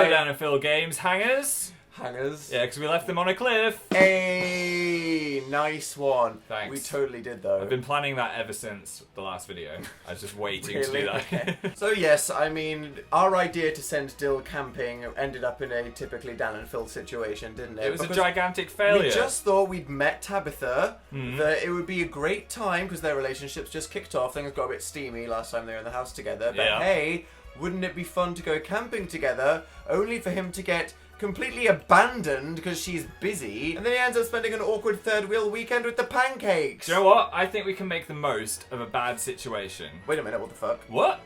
Hello, Dan and Phil Games hangers. Hangers. Yeah, because we left them on a cliff. Hey, nice one. Thanks. We totally did, though. I've been planning that ever since the last video. I was just waiting to do that. So yes, I mean, our idea to send Dill camping ended up in a typically Dan and Phil situation, didn't it? It was Because a gigantic failure. we just thought we'd met Tabitha, that it would be a great time because their relationship's just kicked off. Things got a bit steamy last time they were in the house together. But hey, wouldn't it be fun to go camping together, only for him to get completely abandoned because she's busy, and then he ends up spending an awkward third wheel weekend with the pancakes. Do you know what? I think we can make the most of a bad situation. Wait a minute, what the fuck? What?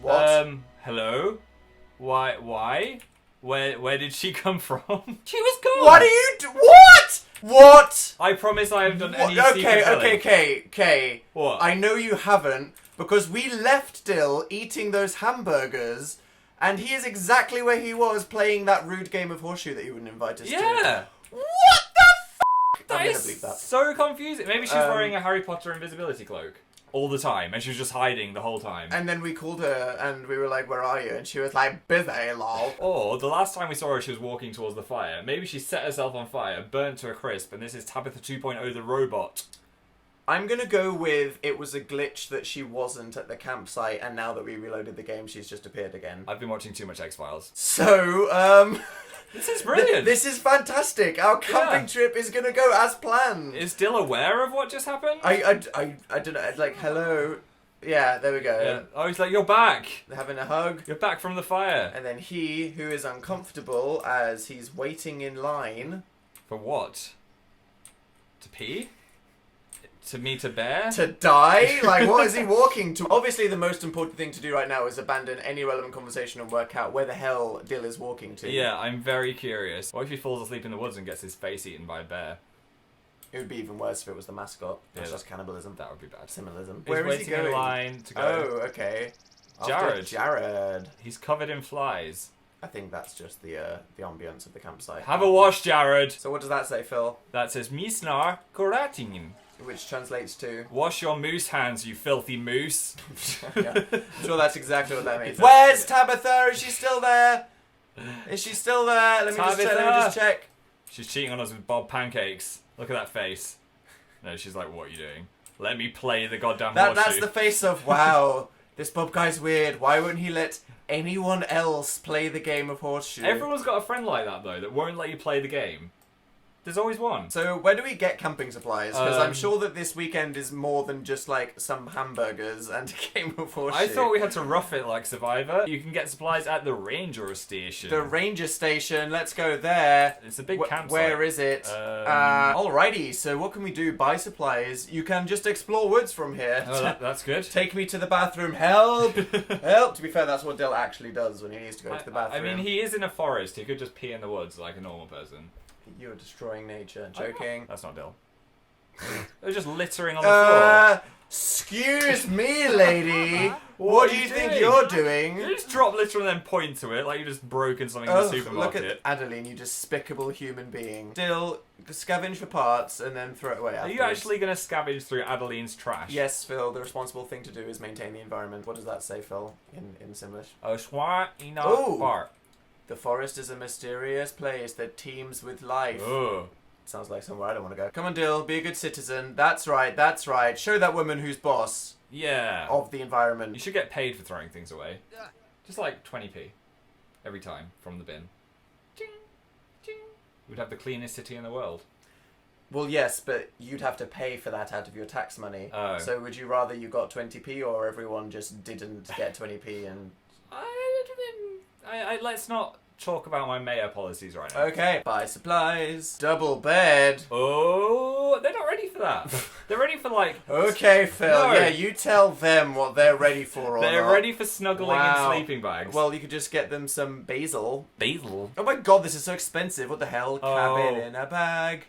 What? Hello? Why? Where did she come from? She was gone! What are you What? What? I promise I haven't done any Okay. What? I know you haven't, because we left Dill eating those hamburgers, and he is exactly where he was playing that rude game of horseshoe that you wouldn't invite us to. Yeah! What the f***? That I'm gonna is believe that. so confusing. Maybe she's wearing a Harry Potter invisibility cloak all the time, and she was just hiding the whole time. And then we called her, and we were like, where are you? And she was like, busy, lol. Or, the last time we saw her, she was walking towards the fire. Maybe she set herself on fire, burnt to a crisp, and this is Tabitha 2.0 the robot. I'm gonna go with it was a glitch that she wasn't at the campsite, and now that we reloaded the game, she's just appeared again. I've been watching too much X-Files. So, This is brilliant! this is fantastic. Our camping trip is gonna go as planned. Is Dill aware of what just happened? I don't know. Like, hello. Yeah, there we go. Yeah. Oh, he's like, you're back! They're having a hug. You're back from the fire. And then he, who is uncomfortable as he's waiting in line. For what? To pee? To meet a bear? To die? Like, what is he walking to? Obviously, the most important thing to do right now is abandon any relevant conversation and work out where the hell Dill is walking to. Yeah, I'm very curious. What if he falls asleep in the woods and gets his face eaten by a bear? It would be even worse if it was the mascot. That's Yeah, just cannibalism. That would be bad. Similism. He's Where is he waiting in going? line to go. Oh, okay. Jared. After Jared. He's covered in flies. I think that's just the ambience of the campsite. Have a wash, Jared! So what does that say, Phil? That says, Misnar Koratingen. Which translates to... Wash your moose hands, you filthy moose. Yeah. I'm sure that's exactly what that means. Where's Tabitha? Is she still there? Is she still there? Let me just check. She's cheating on us with Bob pancakes. Look at that face. No, she's like, what are you doing? Let me play the goddamn horseshoe. That's the face of, wow, this Bob guy's weird. Why wouldn't he let anyone else play the game of horseshoe? Everyone's got a friend like that, though, that won't let you play the game. There's always one. So where do we get camping supplies? Because I'm sure that this weekend is more than just like some hamburgers and a game of horseshoe. I thought we had to rough it like Survivor. You can get supplies at the ranger station. The ranger station, let's go there. It's a big campsite. Where is it? Alrighty, so what can we do? Buy supplies. You can just explore woods from here. Oh, that's good. Take me to the bathroom. Help! Help! To be fair, that's what Dill actually does when he needs to go to the bathroom. I mean, he is in a forest. He could just pee in the woods like a normal person. You're destroying nature. Joking. That's not Dill. They're just littering on the floor. Excuse me, lady. What do you think you're doing? You just drop litter and then point to it like you just broken something in the supermarket. Look at Adeline, you despicable human being. Dill, scavenge for parts and then throw it away afterwards. Are you actually going to scavenge through Adeline's trash? Yes, Phil. The responsible thing to do is maintain the environment. What does that say, Phil, in Simlish? Park. The forest is a mysterious place that teems with life. Oh. Sounds like somewhere I don't want to go. Come on, Dill, be a good citizen. That's right. Show that woman who's boss. Yeah. Of the environment. You should get paid for throwing things away. Just like 20p. Every time, from the bin. Ching, ching. We'd have the cleanest city in the world. Well, yes, but you'd have to pay for that out of your tax money. Oh. So would you rather you got 20p or everyone just didn't get 20p and... Let's not talk about my mayor policies right now. Okay. Buy supplies. Double bed. Oh, they're not ready for that. They're ready for like... Okay, Phil. No. Yeah, you tell them what they're ready for or They're not. ready for snuggling in sleeping bags. Well, you could just get them some basil. Basil? Oh my god, this is so expensive. What the hell? Cabin in a bag.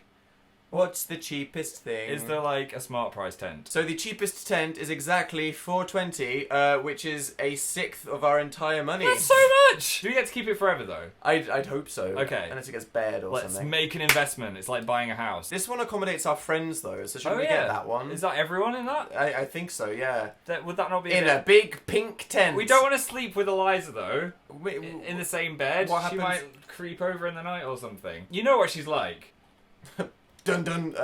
What's the cheapest thing? Is there like a smart price tent? So the cheapest tent is exactly $4.20, which is a sixth of our entire money. That's so much! Do we get to keep it forever though? I'd hope so. Okay. Unless it gets bad or Let's something. make an investment. It's like buying a house. This one accommodates our friends though, so should we get that one? Is that everyone in that? I think so, yeah. Would that not be In a big pink tent. We don't want to sleep with Eliza though. Wait, In the same bed. What She happens- might creep over in the night or something. You know what she's like. Dun dun.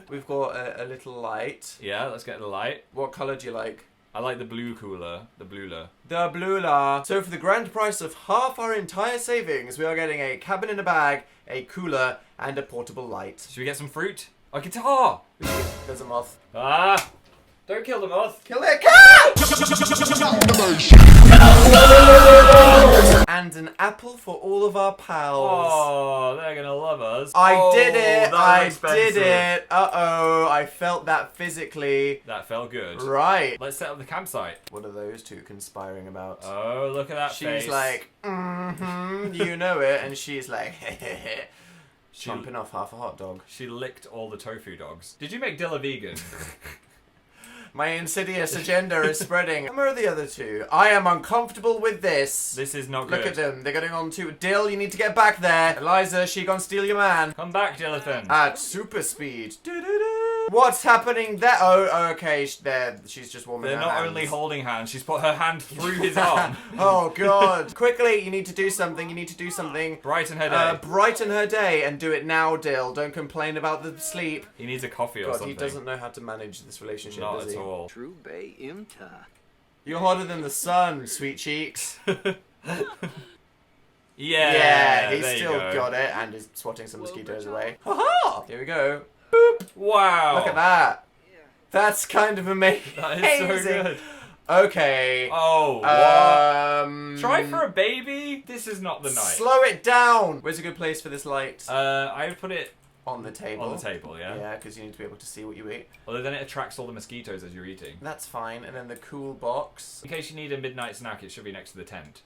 We've got a little light. Yeah, let's get the light. What colour do you like? I like the blue cooler. The blueler. The Blula. So for the grand price of half our entire savings, we are getting a cabin in a bag, a cooler, and a portable light. Should we get some fruit? A guitar! There's a moth. Ah! Don't kill the moth. Kill it, cat! And an apple for all of our pals. Oh, they're gonna love us. I did it! that was I expensive. did it! Uh-oh, I felt that physically. That felt good. Right. Let's set up the campsite. What are those two conspiring about? Oh, look at that face. She's like, you know it, and she's like, She- chomping off half a hot dog. She licked all the tofu dogs. Did you make Dill a vegan? My insidious agenda is spreading. Where are the other two? I am uncomfortable with this. This is not good. Look at them. They're getting on to Dill. You need to get back there. Eliza, she gonna steal your man. Come back, Dillathan. At super speed. What's happening there? Oh, okay. She's just warming They're her not hands. only holding hands, she's put her hand through his arm. Oh, God. Quickly, you need to do something. You need to do something. Brighten her day. Brighten her day and do it now, Dill. Don't complain about the sleep. He needs a coffee or God, something. he doesn't know how to manage this relationship, Not does at he? all. True Bay Imta. You're hotter than the sun, sweet cheeks. Yeah, he's there you still go. got it and is swatting some mosquitoes away. Ha-ha! Here we go. Wow. Look at that. That's kind of amazing. That is so good. Okay. Oh, what? Try for a baby? This is not the night. Slow it down. Where's a good place for this light? I would put it On the table. on the table, yeah? Yeah, because you need to be able to see what you eat. Although then it attracts all the mosquitoes as you're eating. That's fine. And then the cool box. In case you need a midnight snack, it should be next to the tent.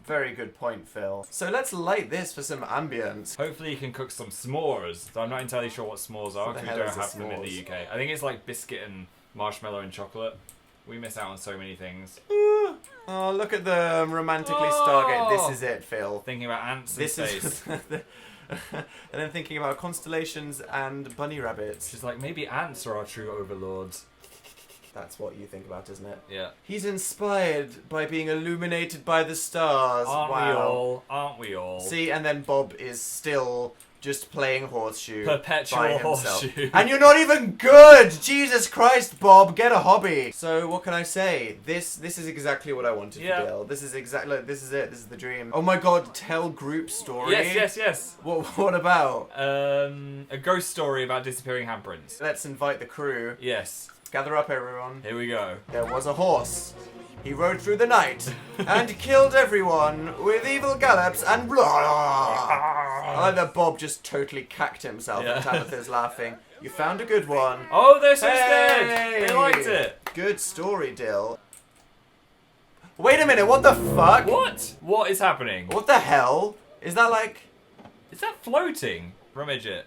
Very good point, Phil. So let's light this for some ambience. Hopefully you can cook some s'mores. So I'm not entirely sure what s'mores are, What the because we hell don't is a have them in the s'mores? UK. I think it's like biscuit and marshmallow and chocolate. We miss out on so many things. Oh, look at the romantically Oh. Stargate. This is it, Phil. Thinking about ants in This space. is... and then thinking about constellations and bunny rabbits. She's like, maybe ants are our true overlords. That's what you think about, isn't it? Yeah. He's inspired by being illuminated by the stars. Aren't wow. we all? Aren't we all? See, and then Bob is still just playing horseshoe. Perpetual by himself. horseshoe. And you're not even good! Jesus Christ, Bob, get a hobby. So what can I say? This is exactly what I wanted Yeah. for Bill. This is exactly this is it. This is the dream. Oh my God, tell group story. Yes. What about? A ghost story about disappearing handprints. Let's invite the crew. Yes. Gather up, everyone. Here we go. There was a horse. He rode through the night and killed everyone with evil gallops and blah. I like that Bob just totally cacked himself Yeah. and Tabitha's laughing. You found a good one. Oh, they're so Hey! scared. They liked it. Good story, Dill. Wait a minute, what the fuck? What? What is happening? What the hell? Is that like... Is that floating? Rummage it.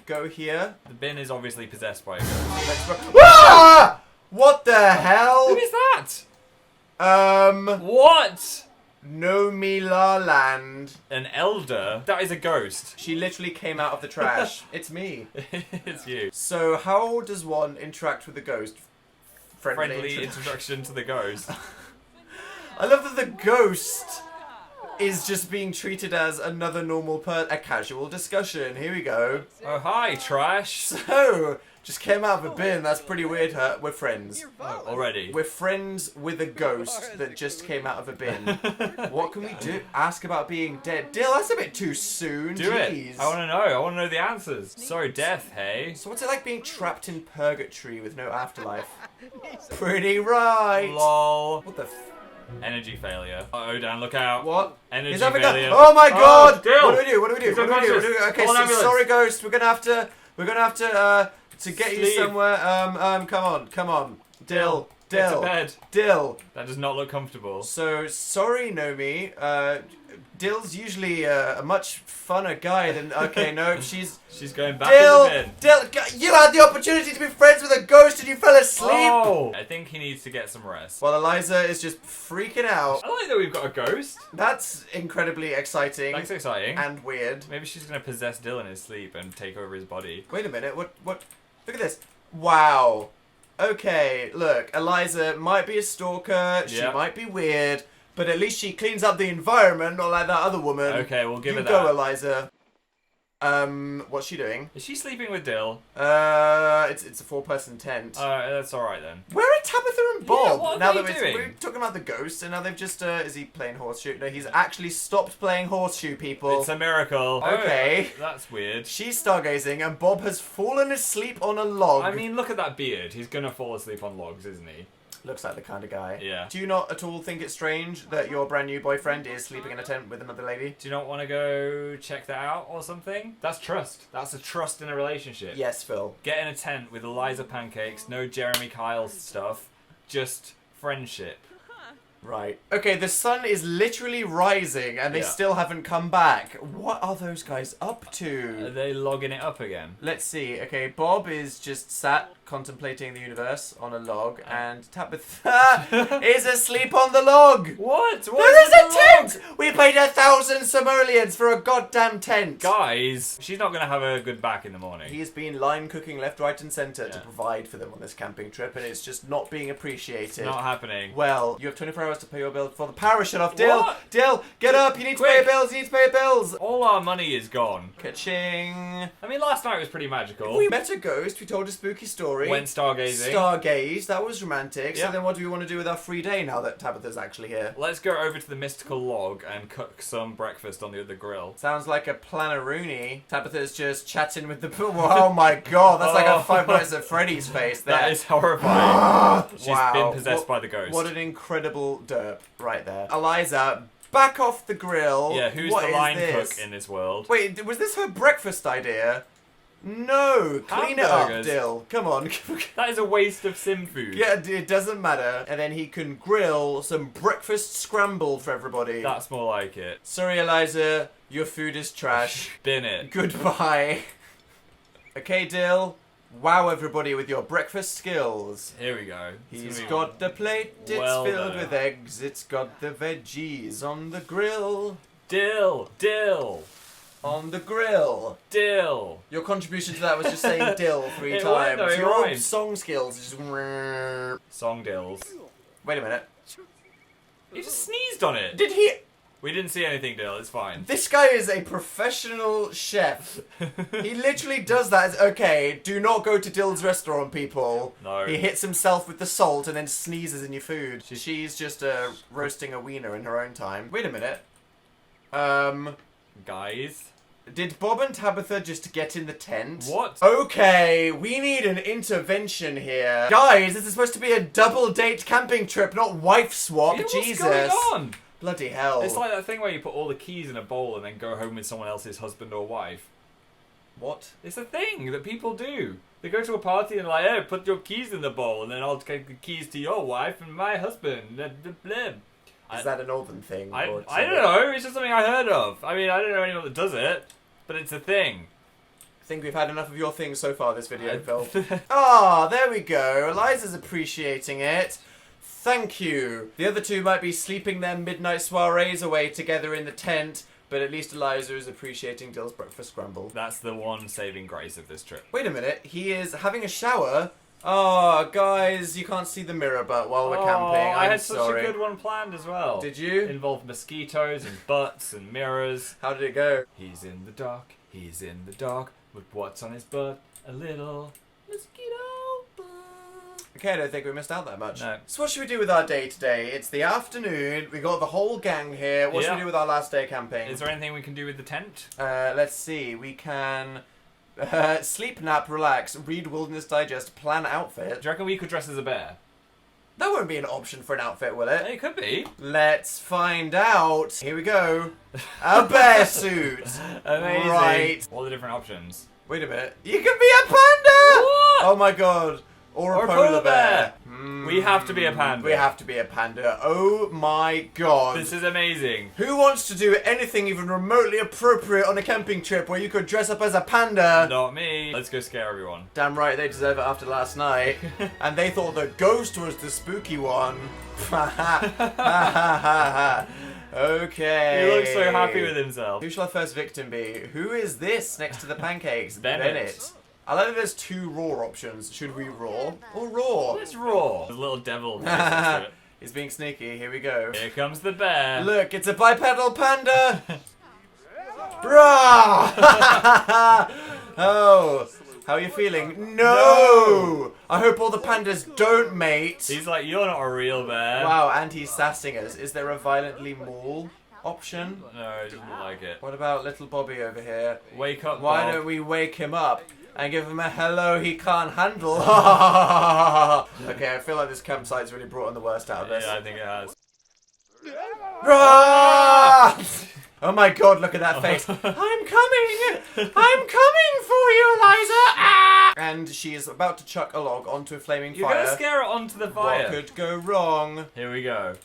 Go here? The bin is obviously possessed by a ghost. Let's go. Ah! What the hell? Who is that? Um... What? No Me La Land. An elder? That is a ghost. She literally came out of the trash. It's me. It's you. So how does one interact with a ghost? Friendly introduction. introduction to the ghost. I love that the ghost is just being treated as another normal a casual discussion. Here we go. Oh, hi, trash. So, just came out of a bin. That's pretty weird. We're friends. Oh, already. We're friends with a ghost that just came out of a bin. What can we do? Ask about being dead. Dill, that's a bit too soon. Do Jeez. it. I want to know. I want to know the answers. So, death, hey? So what's it like being trapped in purgatory with no afterlife? Pretty right. Lol. What the Energy failure. Uh-oh, Dan, look out. What? Energy Is that failure. Oh my God! Dill! What do we do? What do we do? He's What do we do? What do we do? unconscious. Okay, Call an so ambulance. sorry, ghost. We're gonna have to get you Sleep. somewhere. Come on. Dill. Get to bed. Dill. That does not look comfortable. So sorry, Nomi. Dill's usually a much funner guy than... Okay, no, she's going back Dill, in the bin. Dill, you had the opportunity to be friends with a ghost and you fell asleep. Oh, I think he needs to get some rest. While Eliza is just freaking out. I like that we've got a ghost. That's incredibly exciting. That's exciting. And weird. Maybe she's going to possess Dill in his sleep and take over his body. Wait a minute, what? Look at this. Wow. Okay, look, Eliza might be a stalker, she might be weird, but at least she cleans up the environment, not like that other woman. Okay, we'll give her that. You go, Eliza. What's she doing? Is she sleeping with Dill? It's a 4-person tent. That's alright then. Where are Tabitha and Bob? Yeah, what are they doing? We're talking about the ghost, and now they've just, is he playing horseshoe? No, he's actually stopped playing horseshoe, people. It's a miracle. Okay. Oh, that's weird. She's stargazing, and Bob has fallen asleep on a log. I mean, look at that beard. He's gonna fall asleep on logs, isn't he? Looks like the kind of guy. Yeah. Do you not at all think it's strange that your brand new boyfriend is sleeping in a tent with another lady? Do you not want to go check that out or something? That's trust. That's a trust in a relationship. Yes, Phil. Get in a tent with Eliza pancakes, no Jeremy Kyle stuff, just friendship. Right. Okay, the sun is literally rising and they still haven't come back. What are those guys up to? Are they logging it up again? Let's see. Okay, Bob is just sat contemplating the universe on a log and Tabitha is asleep on the log. What? There is a tent! We paid 1,000 simoleons for a goddamn tent. Guys, she's not going to have a good back in the morning. He has been line cooking left, right and centre to provide for them on this camping trip and it's just not being appreciated. Not happening. Well, you have 24 hours to pay your bill before the power shut off. Dill! What? Dill! Get up! You need to pay your bills! You need to pay your bills! All our money is gone. Ka-ching! I mean, last night was pretty magical. We met a ghost, we told a spooky story. Went stargazing. Stargazed, that was romantic. Yeah. So then what do we want to do with our free day now that Tabitha's actually here? Let's go over to the mystical log and cook some breakfast on the other grill. Sounds like a planner-rooney. Tabitha's just chatting with the pool. Oh my god, that's like a 5 Nights at Freddy's face there. That is horrifying. She's been possessed by the ghost. What an incredible derp right there. Eliza, back off the grill. Yeah, who's What the is line this? cook in this world? Wait, was this her breakfast idea? No, clean it up, Hamburgers. Dill. Come on. That is a waste of sim food. Yeah, it doesn't matter. And then he can grill some breakfast scramble for everybody. That's more like it. Sorry, Eliza, your food is trash. Bin it. Goodbye. Okay, Dill. Wow everybody with your breakfast skills. Here we go. He's got the plate, it's well filled done. with eggs, it's got the veggies on the grill. Dill. Dill. On the grill. Dill. Your contribution to that was just saying dill 3 It times. rhymed, though, it Your old rhymed. song skills is just... Song dills. Wait a minute. He just sneezed on it. Did he... We didn't see anything, Dill. It's fine. This guy is a professional chef. He literally does that. Okay, do not go to Dill's restaurant, people. No. He hits himself with the salt and then sneezes in your food. She's just roasting a wiener in her own time. Wait a minute. Guys. Did Bob and Tabitha just get in the tent? What? Okay, we need an intervention here. Guys, this is supposed to be a double date camping trip, not wife swap. Yeah, Jesus. what's going on? Bloody hell. It's like that thing where you put all the keys in a bowl and then go home with someone else's husband or wife. What? It's a thing that people do. They go to a party and like, hey, put your keys in the bowl and then I'll take the keys to your wife and my husband. Blah, blah, blah. Is that a northern thing? I don't know. It's just something I heard of. I mean, I don't know anyone that does it, but it's a thing. I think we've had enough of your things so far this video, Phil. Ah, there we go. Eliza's appreciating it. Thank you. The other two might be sleeping their midnight soirees away together in the tent, but at least Eliza is appreciating Dill's breakfast scramble. That's the one saving grace of this trip. Wait a minute. He is having a shower. Oh, guys, you can't see the mirror but while we're camping. I I'm had sorry. such a good one planned as well. Did you? Involved mosquitoes and butts and mirrors. How did it go? He's in the dark. He's in the dark. But what's on his butt? A little mosquito butt. Okay, I don't think we missed out that much. No. So what should we do with our day today? It's the afternoon. We got the whole gang here. What should we do with our last day camping? Is there anything we can do with the tent? Let's see. We can sleep, nap, relax, read Wilderness Digest, plan outfit. Do you reckon we could dress as a bear? That won't be an option for an outfit, will it? It could be. Let's find out. Here we go. A bear suit. Amazing. Right. All the different options. Wait a minute. You can be a panda! What? Oh my god. Or a polar bear. We have to be a panda. We have to be a panda. Oh my god. This is amazing. Who wants to do anything even remotely appropriate on a camping trip where you could dress up as a panda? Not me. Let's go scare everyone. Damn right, they deserve it after last night. And they thought the ghost was the spooky one. Okay. He looks so happy with himself. Who shall our first victim be? Who is this next to the pancakes? Bennett. I like that there's 2 raw options. Should we raw or raw? It's raw. There's a little devil next to it. He's being sneaky. Here we go. Here comes the bear. Look, it's a bipedal panda. Brah! Oh, how are you feeling? No! I hope all the pandas don't mate. He's like, you're not a real bear. Wow, and he's sassing us. Is there a violently maul option? No, it doesn't like it. What about little Bobby over here? Wake up, Why Bob. don't we wake him up and give him a hello he can't handle? Okay, I feel like this campsite's really brought on the worst out of this. Yeah, I think it has. Oh my god, look at that face. I'm coming! I'm coming for you, Eliza! Ah! And she is about to chuck a log onto a flaming You're fire. gonna scare it onto the fire. What could go wrong? Here we go.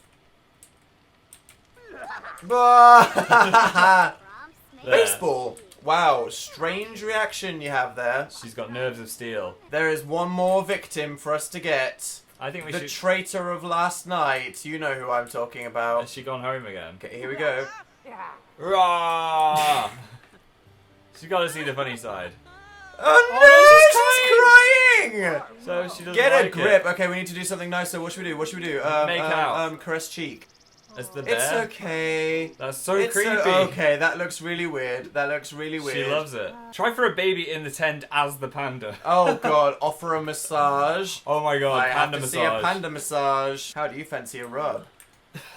Baseball! Wow, strange reaction you have there. She's got nerves of steel. There is one more victim for us to get. I think we The should... traitor of last night. You know who I'm talking about. Has she gone home again? Okay, here we go. Rah! She's got to see the funny side. Oh no, she's crying! So she doesn't Get like a grip. it. Okay, we need to do something nice. So what should we do? What should we do? Make out. Caress cheek. It's the bear. It's okay. That's so It's creepy. Okay, that looks really weird. That looks really weird. She loves it. Try for a baby in the tent as the panda. Oh god, offer a massage. Oh my god, I have panda to massage. see a panda massage. How do you fancy a rub?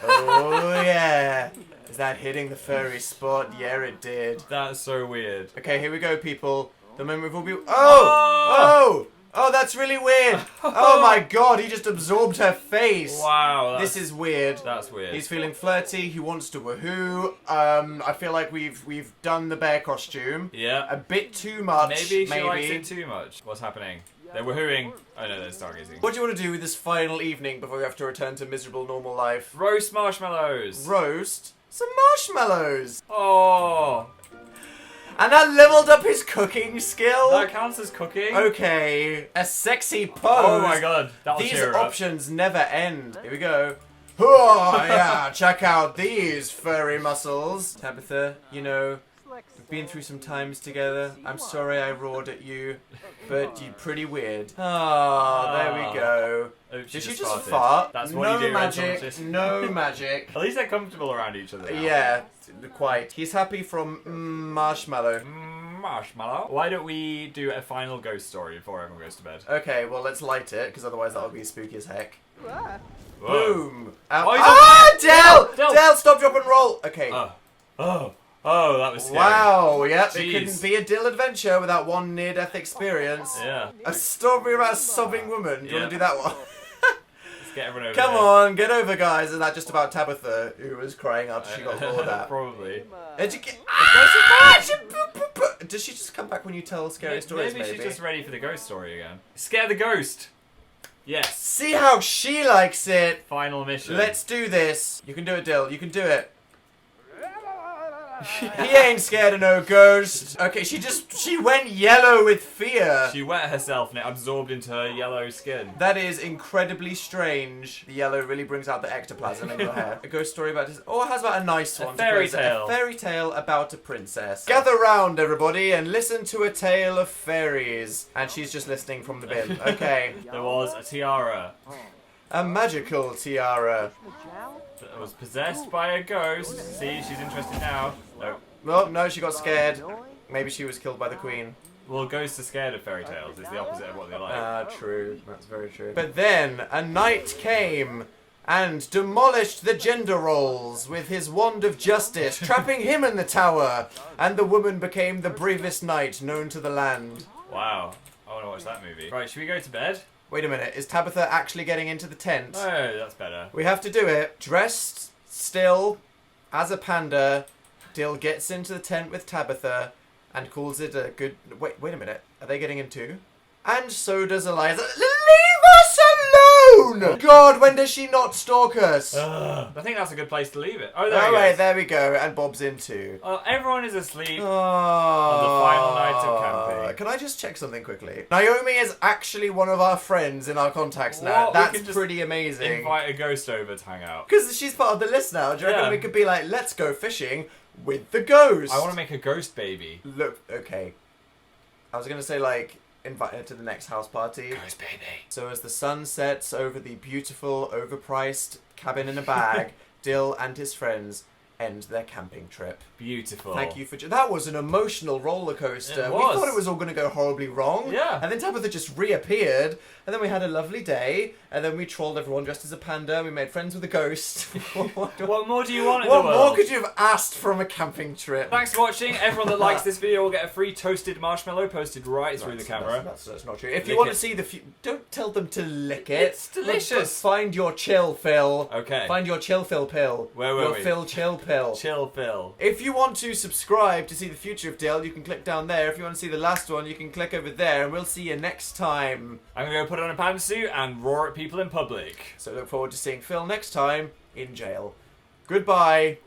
Oh yeah. Is that hitting the furry spot? Yeah, it did. That's so weird. Okay, here we go, people. The moment will be. Oh! Oh, that's really weird. Oh my god, he just absorbed her face. Wow. This is weird. That's weird. He's feeling flirty. He wants to woohoo. I feel like we've done the bear costume. Yeah. A bit too much. Maybe she likes it too much. What's happening? They're woohooing. Oh no, they're stargazing. What do you want to do with this final evening before we have to return to miserable normal life? Roast marshmallows. Roast some marshmallows. Oh. And that leveled up his cooking skill. That counts as cooking. Okay, a sexy pose. Oh my god, that'll These cheer her up. options never end. Here we go. Oh, yeah, check out these furry muscles. Tabitha, you know, we've been through some times together. I'm sorry I roared at you, but you're pretty weird. Oh, there we go. Oops, Did she just just farted. fart? That's what no you do when magic, someone's just- no magic. At least they're comfortable around each other now. Yeah, quite. He's happy from marshmallow. Marshmallow. Why don't we do a final ghost story before everyone goes to bed? Okay, well, let's light it, because otherwise that'll be spooky as heck. Whoa. Boom! Oh, he's Dell! Del! Dell, stop, drop, and roll! Okay. Oh, that was scary. Wow, yep, it Jeez. couldn't be a DIL adventure without one near-death experience. Yeah. A story about a sobbing woman. Do you want to do that one? Let's get everyone over Come there. on, get over, guys. Is that just about Tabitha, who was crying after she got roared at? Probably. Does she just come back when you tell scary stories, Maybe she's just ready for the ghost story again. Scare the ghost! Yes. See how she likes it. Final mission. Let's do this. You can do it, Dill. You can do it. He ain't scared of no ghost. Okay, she went yellow with fear. She wet herself and it absorbed into her yellow skin. That is incredibly strange. The yellow really brings out the ectoplasm in your hair. A ghost story about this. Oh, it has about a nice one. fairy to close it. tale. A fairy tale about a princess. Gather round, everybody, and listen to a tale of fairies. And she's just listening from the bin. Okay. There was a tiara A magical tiara. that was possessed by a ghost. See, she's interested now. No. Well, no, she got scared. Maybe she was killed by the queen. Well, ghosts are scared of fairy tales. It's the opposite of what they like. Ah, true. That's very true. But then a knight came and demolished the gender roles with his wand of justice, trapping him in the tower. And the woman became the bravest knight known to the land. Wow. I want to watch that movie. Right, should we go to bed? Wait a minute, is Tabitha actually getting into the tent? Oh, that's better. We have to do it. Dressed still as a panda, Dill gets into the tent with Tabitha and calls it a good... Wait a minute. Are they getting in too? And so does Eliza. Leave alone! God, when does she not stalk us? I think that's a good place to leave it. Oh, there All he right, goes. there we go. And Bob's in too. Everyone is asleep. On the final night of camping. Can I just check something quickly? Naomi is actually one of our friends in our contacts now. What? We That's can just pretty amazing. Invite a ghost over to hang out. Because she's part of the list now. Do you reckon Yeah. we could be like, let's go fishing with the ghost? I want to make a ghost baby. Look, okay. I was going to say, like, invite her to the next house party. Ghost baby. So as the sun sets over the beautiful, overpriced cabin in a bag, DIL and his friends end their camping trip. Beautiful. Thank you for... That was an emotional roller coaster. It We was. thought it was all going to go horribly wrong. Yeah. And then Tabitha just reappeared. And then we had a lovely day. And then we trolled everyone dressed as a panda. We made friends with a ghost. What more do you want in What the world? more could you have asked from a camping trip? Thanks for watching. Everyone that likes this video will get a free toasted marshmallow posted right through the camera. That's not true. If you Lick want it. to see the... Don't tell them to lick it. It's delicious. Find your chill, Phil. Okay. Find your chill, Phil pill. Where were your we? Phil chill pill. Chill Phil. If you want to subscribe to see the future of DIL, you can click down there. If you want to see the last one, you can click over there. And we'll see you next time. I'm going to go put on a panda suit and roar at people in public. So look forward to seeing Phil next time in jail. Goodbye.